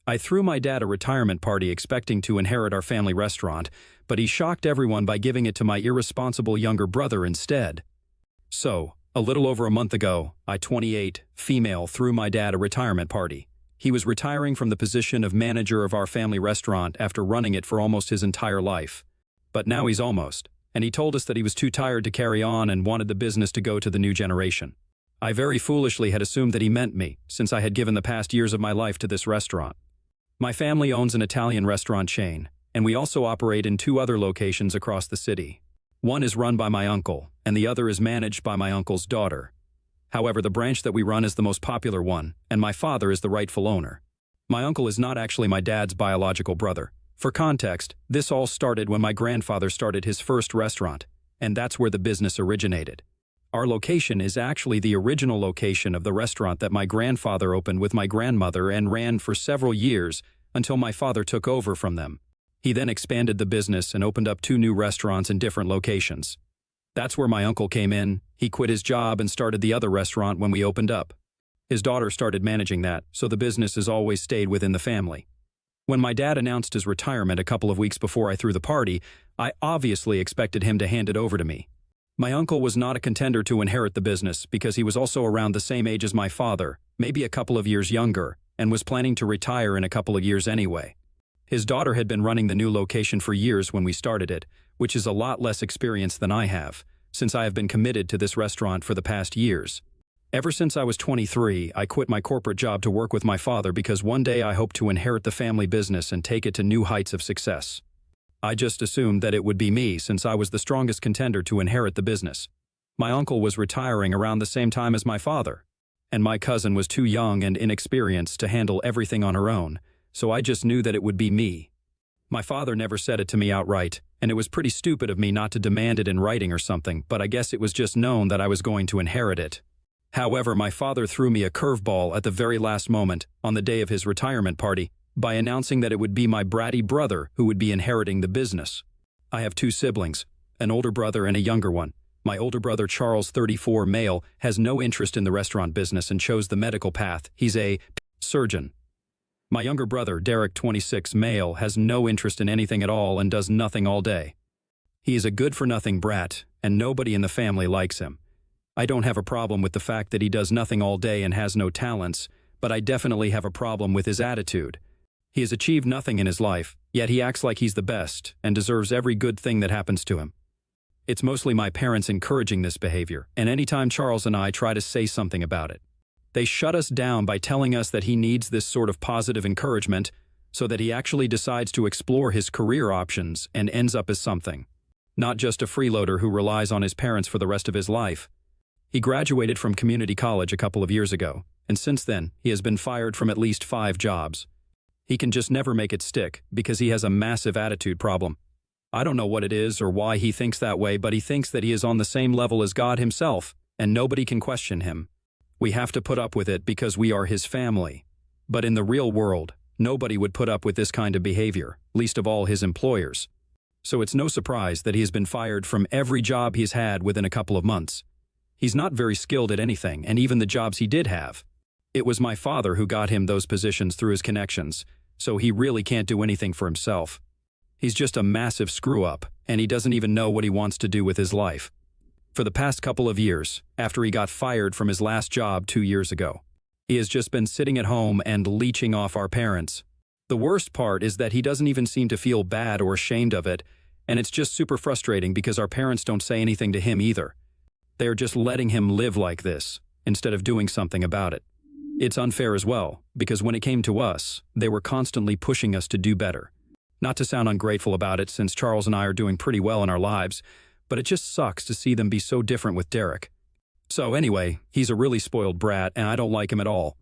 I threw my dad a retirement party expecting to inherit our family restaurant, but he shocked everyone by giving it to my irresponsible younger brother instead. So, a little over a month ago, I, 28, female, threw my dad a retirement party. He was retiring from the position of manager of our family restaurant after running it for almost his entire life. But now he's almost, and he told us that he was too tired to carry on and wanted the business to go to the new generation. I very foolishly had assumed that he meant me, since I had given the past years of my life to this restaurant. My family owns an Italian restaurant chain, and we also operate in 2 other locations across the city. One is run by my uncle, and the other is managed by my uncle's daughter. However, the branch that we run is the most popular one, and my father is the rightful owner. My uncle is not actually my dad's biological brother. For context, this all started when my grandfather started his first restaurant, and that's where the business originated. Our location is actually the original location of the restaurant that my grandfather opened with my grandmother and ran for several years until my father took over from them. He then expanded the business and opened up 2 new restaurants in different locations. That's where my uncle came in. He quit his job and started the other restaurant when we opened up. His daughter started managing that, so the business has always stayed within the family. When my dad announced his retirement a couple of weeks before I threw the party, I obviously expected him to hand it over to me. My uncle was not a contender to inherit the business because he was also around the same age as my father, maybe a couple of years younger, and was planning to retire in a couple of years anyway. His daughter had been running the new location for years when we started it, which is a lot less experience than I have, since I have been committed to this restaurant for the past years. Ever since I was 23, I quit my corporate job to work with my father because one day I hoped to inherit the family business and take it to new heights of success. I just assumed that it would be me since I was the strongest contender to inherit the business. My uncle was retiring around the same time as my father, and my cousin was too young and inexperienced to handle everything on her own, so I just knew that it would be me. My father never said it to me outright, and it was pretty stupid of me not to demand it in writing or something, but I guess it was just known that I was going to inherit it. However, my father threw me a curveball at the very last moment, on the day of his retirement party, by announcing that it would be my bratty brother who would be inheriting the business. I have 2 siblings, an older brother and a younger one. My older brother Charles, 34, male, has no interest in the restaurant business and chose the medical path. He's a surgeon. My younger brother, Derek, 26, male, has no interest in anything at all and does nothing all day. He is a good-for-nothing brat, and nobody in the family likes him. I don't have a problem with the fact that he does nothing all day and has no talents, but I definitely have a problem with his attitude. He has achieved nothing in his life, yet he acts like he's the best and deserves every good thing that happens to him. It's mostly my parents encouraging this behavior, and anytime Charles and I try to say something about it, they shut us down by telling us that he needs this sort of positive encouragement so that he actually decides to explore his career options and ends up as something, not just a freeloader who relies on his parents for the rest of his life. He graduated from community college a couple of years ago, and since then, he has been fired from at least 5 jobs. He can just never make it stick because he has a massive attitude problem. I don't know what it is or why he thinks that way, but he thinks that he is on the same level as God himself, and nobody can question him. We have to put up with it because we are his family. But in the real world, nobody would put up with this kind of behavior, least of all his employers. So it's no surprise that he has been fired from every job he's had within a couple of months. He's not very skilled at anything, and even the jobs he did have. It was my father who got him those positions through his connections, so he really can't do anything for himself. He's just a massive screw-up, and he doesn't even know what he wants to do with his life. For the past couple of years, after he got fired from his last job 2 years ago, he has just been sitting at home and leeching off our parents. The worst part is that he doesn't even seem to feel bad or ashamed of it, and it's just super frustrating because our parents don't say anything to him either. They are just letting him live like this, instead of doing something about it. It's unfair as well, because when it came to us, they were constantly pushing us to do better. Not to sound ungrateful about it, since Charles and I are doing pretty well in our lives, but it just sucks to see them be so different with Derek. So anyway, he's a really spoiled brat, and I don't like him at all.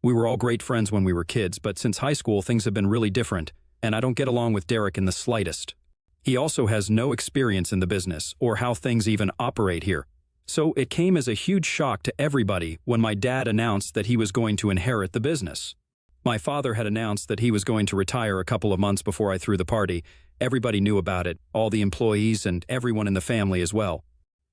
We were all great friends when we were kids, but since high school things have been really different, and I don't get along with Derek in the slightest. He also has no experience in the business, or how things even operate here. So it came as a huge shock to everybody when my dad announced that he was going to inherit the business. My father had announced that he was going to retire a couple of months before I threw the party. Everybody knew about it, all the employees and everyone in the family as well.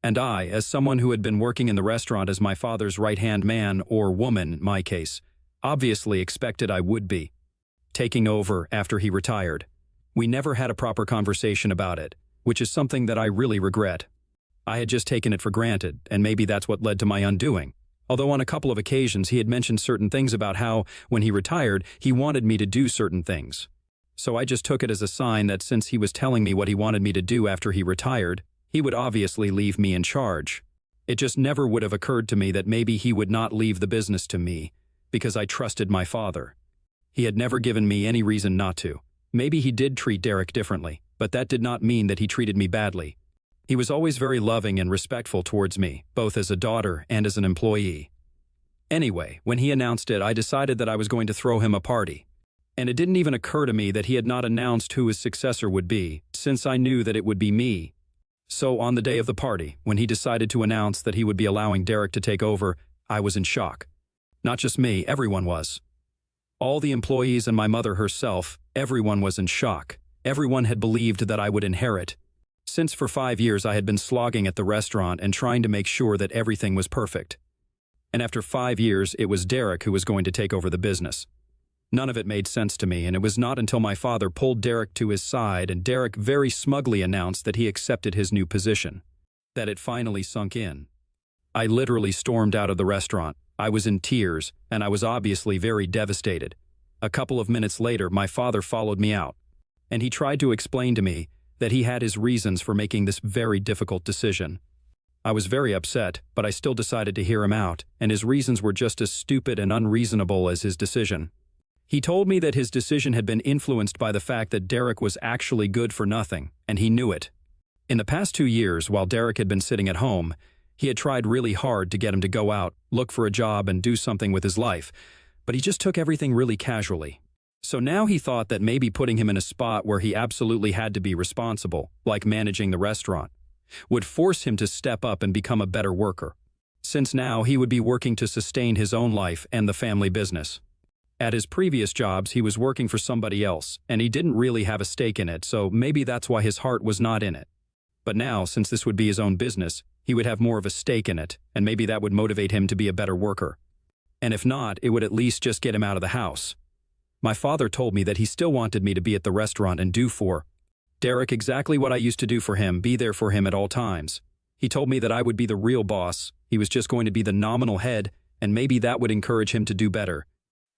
And I, as someone who had been working in the restaurant as my father's right-hand man or woman in my case, obviously expected I would be. taking over after he retired. We never had a proper conversation about it, which is something that I really regret. I had just taken it for granted, and maybe that's what led to my undoing. Although on a couple of occasions he had mentioned certain things about how, when he retired, he wanted me to do certain things. So I just took it as a sign that since he was telling me what he wanted me to do after he retired, he would obviously leave me in charge. It just never would have occurred to me that maybe he would not leave the business to me, because I trusted my father. He had never given me any reason not to. Maybe he did treat Derek differently, but that did not mean that he treated me badly. He was always very loving and respectful towards me, both as a daughter and as an employee. Anyway, when he announced it, I decided that I was going to throw him a party. And it didn't even occur to me that he had not announced who his successor would be, since I knew that it would be me. So on the day of the party, when he decided to announce that he would be allowing Derek to take over, I was in shock. Not just me, everyone was. All the employees and my mother herself, everyone was in shock. Everyone had believed that I would inherit. Since for 5 years I had been slogging at the restaurant and trying to make sure that everything was perfect. And after 5 years, it was Derek who was going to take over the business. None of it made sense to me, and it was not until my father pulled Derek to his side and Derek very smugly announced that he accepted his new position, that it finally sunk in. I literally stormed out of the restaurant. I was in tears, and I was obviously very devastated. A couple of minutes later, my father followed me out, and he tried to explain to me that he had his reasons for making this very difficult decision. I was very upset, but I still decided to hear him out, and his reasons were just as stupid and unreasonable as his decision. He told me that his decision had been influenced by the fact that Derek was actually good for nothing, and he knew it. In the past 2 years, while Derek had been sitting at home, he had tried really hard to get him to go out, look for a job, and do something with his life, but he just took everything really casually. So now he thought that maybe putting him in a spot where he absolutely had to be responsible, like managing the restaurant, would force him to step up and become a better worker, since now he would be working to sustain his own life and the family business. At his previous jobs, he was working for somebody else, and he didn't really have a stake in it, so maybe that's why his heart was not in it. But now, since this would be his own business, he would have more of a stake in it, and maybe that would motivate him to be a better worker. And if not, it would at least just get him out of the house. My father told me that he still wanted me to be at the restaurant and do for Derek exactly what I used to do for him, be there for him at all times. He told me that I would be the real boss, he was just going to be the nominal head, and maybe that would encourage him to do better.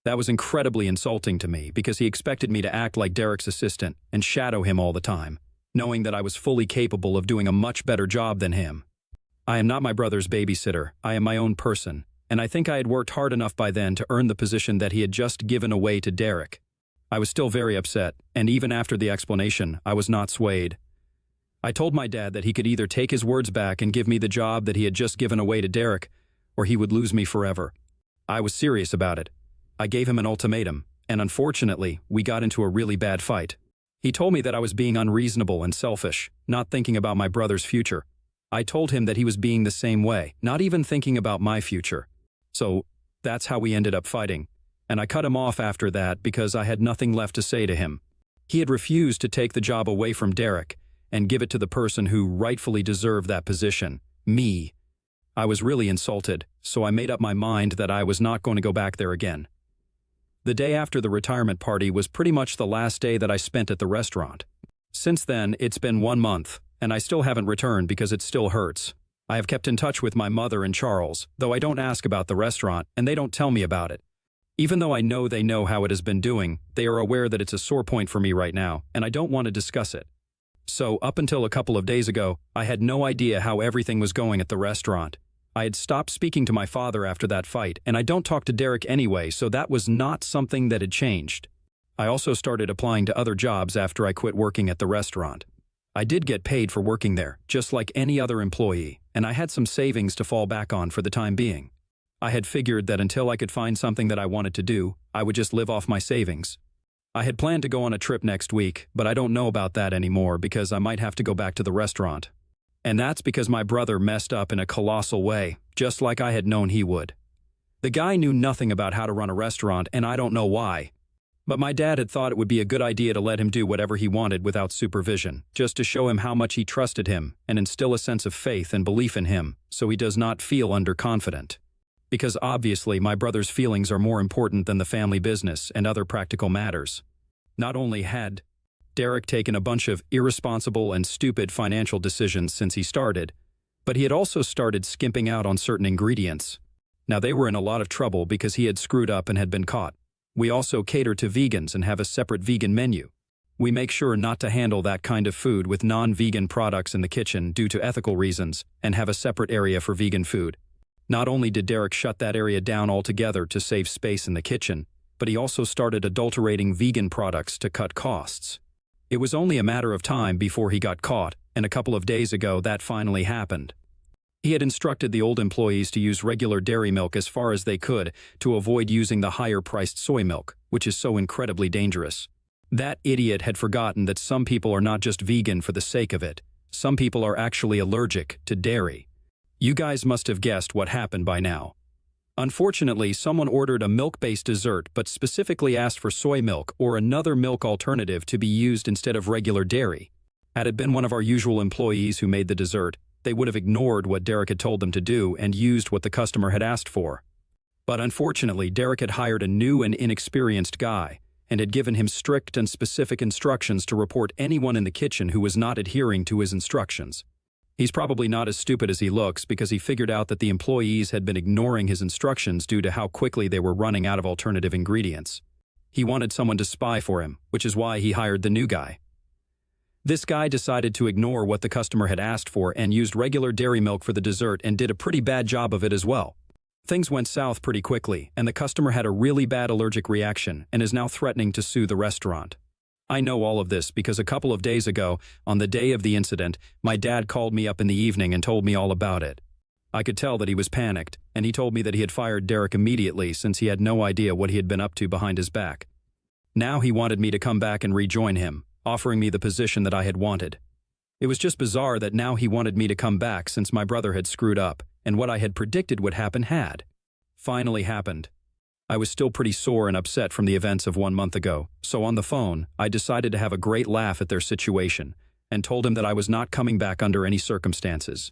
That was incredibly insulting to me because he expected me to act like Derek's assistant and shadow him all the time, knowing that I was fully capable of doing a much better job than him. I am not my brother's babysitter, I am my own person, and I think I had worked hard enough by then to earn the position that he had just given away to Derek. I was still very upset, and even after the explanation, I was not swayed. I told my dad that he could either take his words back and give me the job that he had just given away to Derek, or he would lose me forever. I was serious about it. I gave him an ultimatum, and unfortunately, we got into a really bad fight. He told me that I was being unreasonable and selfish, not thinking about my brother's future. I told him that he was being the same way, not even thinking about my future. So, that's how we ended up fighting, and I cut him off after that because I had nothing left to say to him. He had refused to take the job away from Derek and give it to the person who rightfully deserved that position, me. I was really insulted, so I made up my mind that I was not going to go back there again. The day after the retirement party was pretty much the last day that I spent at the restaurant. Since then, it's been 1 month, and I still haven't returned because it still hurts. I have kept in touch with my mother and Charles, though I don't ask about the restaurant, and they don't tell me about it. Even though I know they know how it has been doing, they are aware that it's a sore point for me right now, and I don't want to discuss it. So, up until a couple of days ago, I had no idea how everything was going at the restaurant. I had stopped speaking to my father after that fight, and I don't talk to Derek anyway, so that was not something that had changed. I also started applying to other jobs after I quit working at the restaurant. I did get paid for working there, just like any other employee, and I had some savings to fall back on for the time being. I had figured that until I could find something that I wanted to do, I would just live off my savings. I had planned to go on a trip next week, but I don't know about that anymore because I might have to go back to the restaurant. And that's because my brother messed up in a colossal way, just like I had known he would. The guy knew nothing about how to run a restaurant, and I don't know why. But my dad had thought it would be a good idea to let him do whatever he wanted without supervision, just to show him how much he trusted him and instill a sense of faith and belief in him, so he does not feel underconfident. Because obviously my brother's feelings are more important than the family business and other practical matters. Not only had Derek taken a bunch of irresponsible and stupid financial decisions since he started, but he had also started skimping out on certain ingredients. Now they were in a lot of trouble because he had screwed up and had been caught. We also cater to vegans and have a separate vegan menu. We make sure not to handle that kind of food with non-vegan products in the kitchen due to ethical reasons and have a separate area for vegan food. Not only did Derek shut that area down altogether to save space in the kitchen, but he also started adulterating vegan products to cut costs. It was only a matter of time before he got caught, and a couple of days ago that finally happened. He had instructed the old employees to use regular dairy milk as far as they could to avoid using the higher-priced soy milk, which is so incredibly dangerous. That idiot had forgotten that some people are not just vegan for the sake of it. Some people are actually allergic to dairy. You guys must have guessed what happened by now. Unfortunately, someone ordered a milk-based dessert but specifically asked for soy milk or another milk alternative to be used instead of regular dairy. Had it been one of our usual employees who made the dessert, they would have ignored what Derek had told them to do and used what the customer had asked for. But unfortunately, Derek had hired a new and inexperienced guy and had given him strict and specific instructions to report anyone in the kitchen who was not adhering to his instructions. He's probably not as stupid as he looks because he figured out that the employees had been ignoring his instructions due to how quickly they were running out of alternative ingredients. He wanted someone to spy for him, which is why he hired the new guy. This guy decided to ignore what the customer had asked for and used regular dairy milk for the dessert and did a pretty bad job of it as well. Things went south pretty quickly, and the customer had a really bad allergic reaction and is now threatening to sue the restaurant. I know all of this because a couple of days ago, on the day of the incident, my dad called me up in the evening and told me all about it. I could tell that he was panicked, and he told me that he had fired Derek immediately since he had no idea what he had been up to behind his back. Now he wanted me to come back and rejoin him, offering me the position that I had wanted. It was just bizarre that now he wanted me to come back since my brother had screwed up, and what I had predicted would happen had finally happened. I was still pretty sore and upset from the events of 1 month ago, so on the phone, I decided to have a great laugh at their situation and told him that I was not coming back under any circumstances.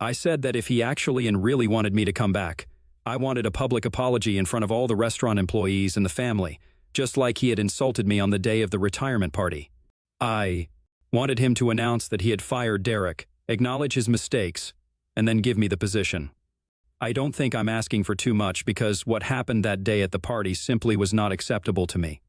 I said that if he actually and really wanted me to come back, I wanted a public apology in front of all the restaurant employees and the family, just like he had insulted me on the day of the retirement party. I wanted him to announce that he had fired Derek, acknowledge his mistakes, and then give me the position. I don't think I'm asking for too much because what happened that day at the party simply was not acceptable to me.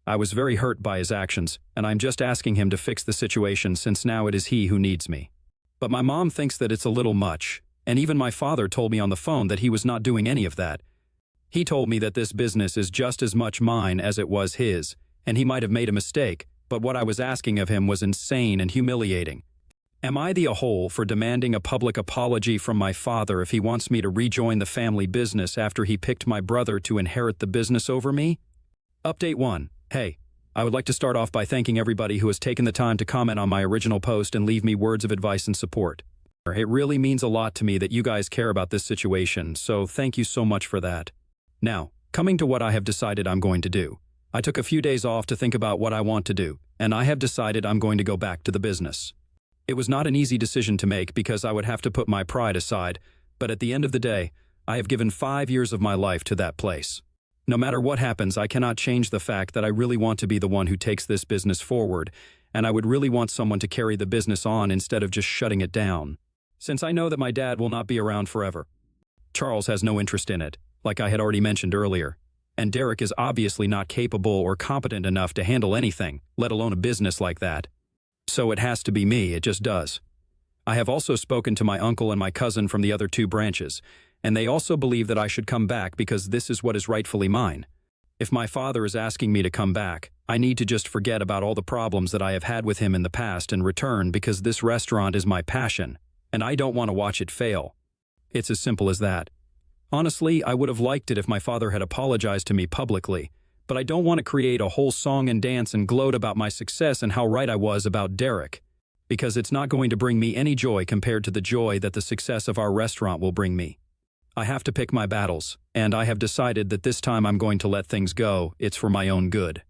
I was very hurt by his actions, and I'm just asking him to fix the situation since now it is he who needs me. But my mom thinks that it's a little much, and even my father told me on the phone that he was not doing any of that. He told me that this business is just as much mine as it was his, and he might have made a mistake, but what I was asking of him was insane and humiliating. Am I the a-hole for demanding a public apology from my father if he wants me to rejoin the family business after he picked my brother to inherit the business over me? Update 1. Hey, I would like to start off by thanking everybody who has taken the time to comment on my original post and leave me words of advice and support. It really means a lot to me that you guys care about this situation, so thank you so much for that. Now, coming to what I have decided I'm going to do. I took a few days off to think about what I want to do, and I have decided I'm going to go back to the business. It was not an easy decision to make because I would have to put my pride aside, but at the end of the day, I have given 5 years of my life to that place. No matter what happens, I cannot change the fact that I really want to be the one who takes this business forward, and I would really want someone to carry the business on instead of just shutting it down. Since I know that my dad will not be around forever. Charles has no interest in it, like I had already mentioned earlier, and Derek is obviously not capable or competent enough to handle anything, let alone a business like that. So it has to be me, it just does. I have also spoken to my uncle and my cousin from the other 2 branches, and they also believe that I should come back because this is what is rightfully mine. If my father is asking me to come back, I need to just forget about all the problems that I have had with him in the past and return because this restaurant is my passion, and I don't want to watch it fail. It's as simple as that. Honestly, I would have liked it if my father had apologized to me publicly, but I don't want to create a whole song and dance and gloat about my success and how right I was about Derek, because it's not going to bring me any joy compared to the joy that the success of our restaurant will bring me. I have to pick my battles, and I have decided that this time I'm going to let things go. It's for my own good.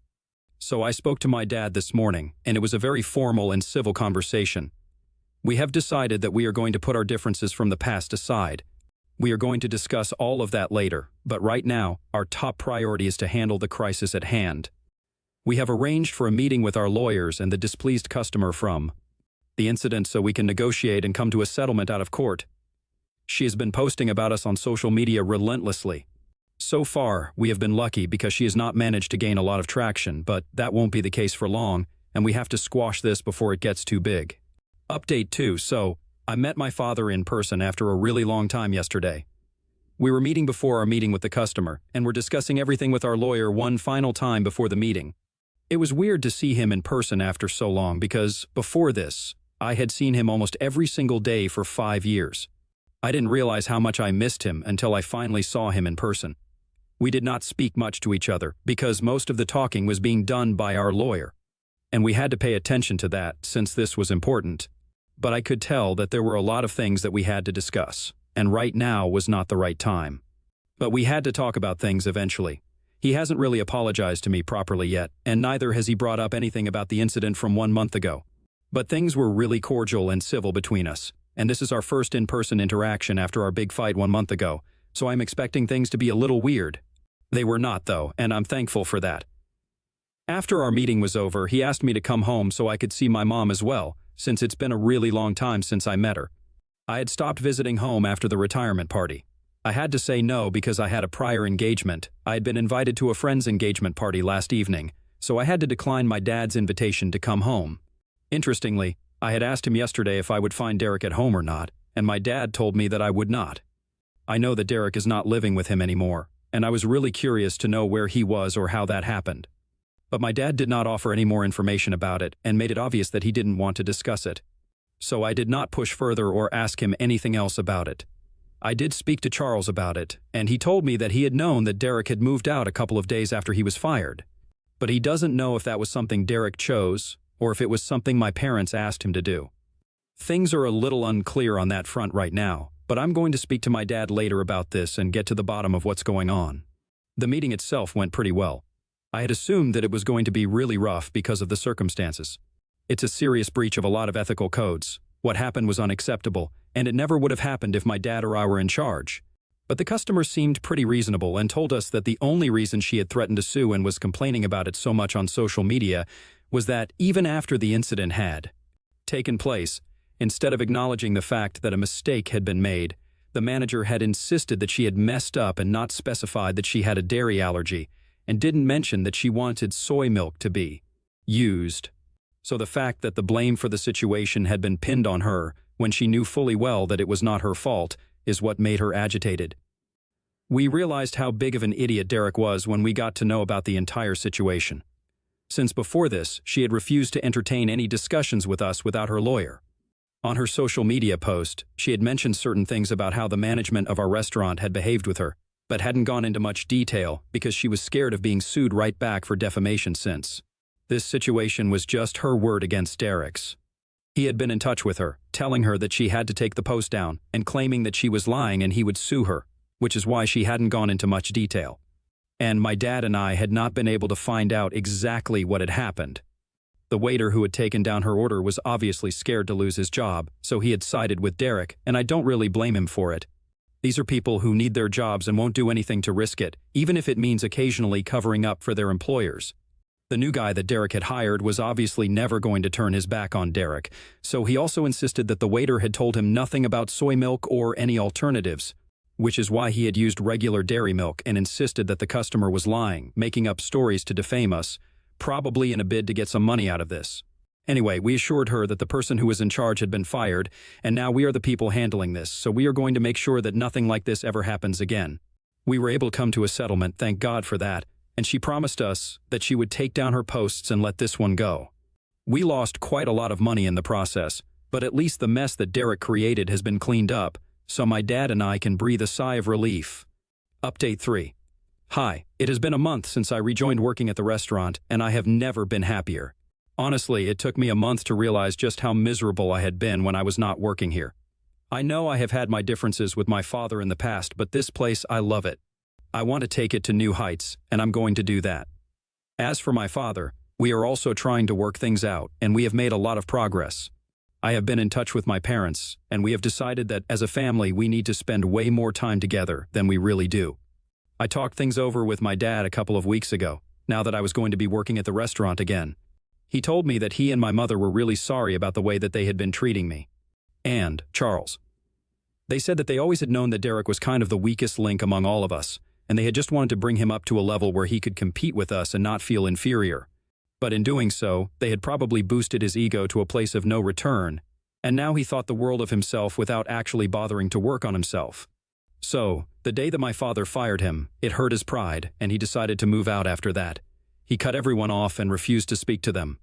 So I spoke to my dad this morning, and it was a very formal and civil conversation. We have decided that we are going to put our differences from the past aside. We are going to discuss all of that later, but right now, our top priority is to handle the crisis at hand. We have arranged for a meeting with our lawyers and the displeased customer from the incident so we can negotiate and come to a settlement out of court. She has been posting about us on social media relentlessly. So far, we have been lucky because she has not managed to gain a lot of traction, but that won't be the case for long, and we have to squash this before it gets too big. Update 2. So, I met my father in person after a really long time yesterday. We were meeting before our meeting with the customer, and we're discussing everything with our lawyer one final time before the meeting. It was weird to see him in person after so long because, before this, I had seen him almost every single day for 5 years. I didn't realize how much I missed him until I finally saw him in person. We did not speak much to each other because most of the talking was being done by our lawyer, and we had to pay attention to that since this was important. But I could tell that there were a lot of things that we had to discuss, and right now was not the right time. But we had to talk about things eventually. He hasn't really apologized to me properly yet, and neither has he brought up anything about the incident from 1 month ago. But things were really cordial and civil between us, and this is our first in-person interaction after our big fight 1 month ago, so I'm expecting things to be a little weird. They were not, though, and I'm thankful for that. After our meeting was over, he asked me to come home so I could see my mom as well, since it's been a really long time since I met her. I had stopped visiting home after the retirement party. I had to say no because I had a prior engagement. I had been invited to a friend's engagement party last evening, so I had to decline my dad's invitation to come home. Interestingly, I had asked him yesterday if I would find Derek at home or not, and my dad told me that I would not. I know that Derek is not living with him anymore, and I was really curious to know where he was or how that happened. But my dad did not offer any more information about it and made it obvious that he didn't want to discuss it. So I did not push further or ask him anything else about it. I did speak to Charles about it, and he told me that he had known that Derek had moved out a couple of days after he was fired. But he doesn't know if that was something Derek chose or if it was something my parents asked him to do. Things are a little unclear on that front right now, but I'm going to speak to my dad later about this and get to the bottom of what's going on. The meeting itself went pretty well. I had assumed that it was going to be really rough because of the circumstances. It's a serious breach of a lot of ethical codes. What happened was unacceptable, and it never would have happened if my dad or I were in charge. But the customer seemed pretty reasonable and told us that the only reason she had threatened to sue and was complaining about it so much on social media was that even after the incident had taken place, instead of acknowledging the fact that a mistake had been made, the manager had insisted that she had messed up and not specified that she had a dairy allergy, and didn't mention that she wanted soy milk to be used. So the fact that the blame for the situation had been pinned on her, when she knew fully well that it was not her fault, is what made her agitated. We realized how big of an idiot Derek was when we got to know about the entire situation. Since before this, she had refused to entertain any discussions with us without her lawyer. On her social media post, she had mentioned certain things about how the management of our restaurant had behaved with her, but hadn't gone into much detail because she was scared of being sued right back for defamation since this situation was just her word against Derek's. He had been in touch with her, telling her that she had to take the post down and claiming that she was lying and he would sue her, which is why she hadn't gone into much detail. And my dad and I had not been able to find out exactly what had happened. The waiter who had taken down her order was obviously scared to lose his job, so he had sided with Derek, and I don't really blame him for it. These are people who need their jobs and won't do anything to risk it, even if it means occasionally covering up for their employers. The new guy that Derek had hired was obviously never going to turn his back on Derek, so he also insisted that the waiter had told him nothing about soy milk or any alternatives, which is why he had used regular dairy milk and insisted that the customer was lying, making up stories to defame us, probably in a bid to get some money out of this. Anyway, we assured her that the person who was in charge had been fired, and now we are the people handling this, so we are going to make sure that nothing like this ever happens again. We were able to come to a settlement, thank God for that, and she promised us that she would take down her posts and let this one go. We lost quite a lot of money in the process, but at least the mess that Derek created has been cleaned up, so my dad and I can breathe a sigh of relief. Update 3. Hi, it has been a month since I rejoined working at the restaurant, and I have never been happier. Honestly, it took me a month to realize just how miserable I had been when I was not working here. I know I have had my differences with my father in the past, but this place, I love it. I want to take it to new heights, and I'm going to do that. As for my father, we are also trying to work things out, and we have made a lot of progress. I have been in touch with my parents, and we have decided that as a family we need to spend way more time together than we really do. I talked things over with my dad a couple of weeks ago, now that I was going to be working at the restaurant again. He told me that he and my mother were really sorry about the way that they had been treating me. And Charles. They said that they always had known that Derek was kind of the weakest link among all of us, and they had just wanted to bring him up to a level where he could compete with us and not feel inferior. But in doing so, they had probably boosted his ego to a place of no return, and now he thought the world of himself without actually bothering to work on himself. So, the day that my father fired him, it hurt his pride, and he decided to move out after that. He cut everyone off and refused to speak to them.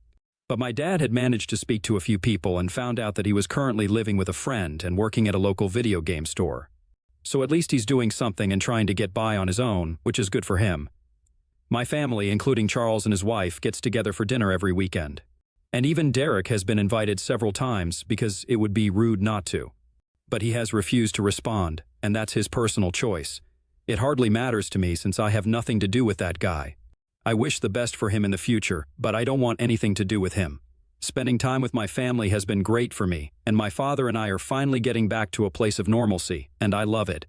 But my dad had managed to speak to a few people and found out that he was currently living with a friend and working at a local video game store. So at least he's doing something and trying to get by on his own, which is good for him. My family, including Charles and his wife, gets together for dinner every weekend. And even Derek has been invited several times because it would be rude not to. But he has refused to respond, and that's his personal choice. It hardly matters to me since I have nothing to do with that guy. I wish the best for him in the future, but I don't want anything to do with him. Spending time with my family has been great for me, and my father and I are finally getting back to a place of normalcy, and I love it.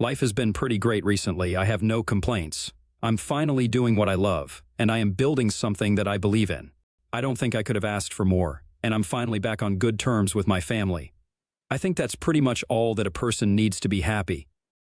Life has been pretty great recently, I have no complaints. I'm finally doing what I love, and I am building something that I believe in. I don't think I could have asked for more, and I'm finally back on good terms with my family. I think that's pretty much all that a person needs to be happy.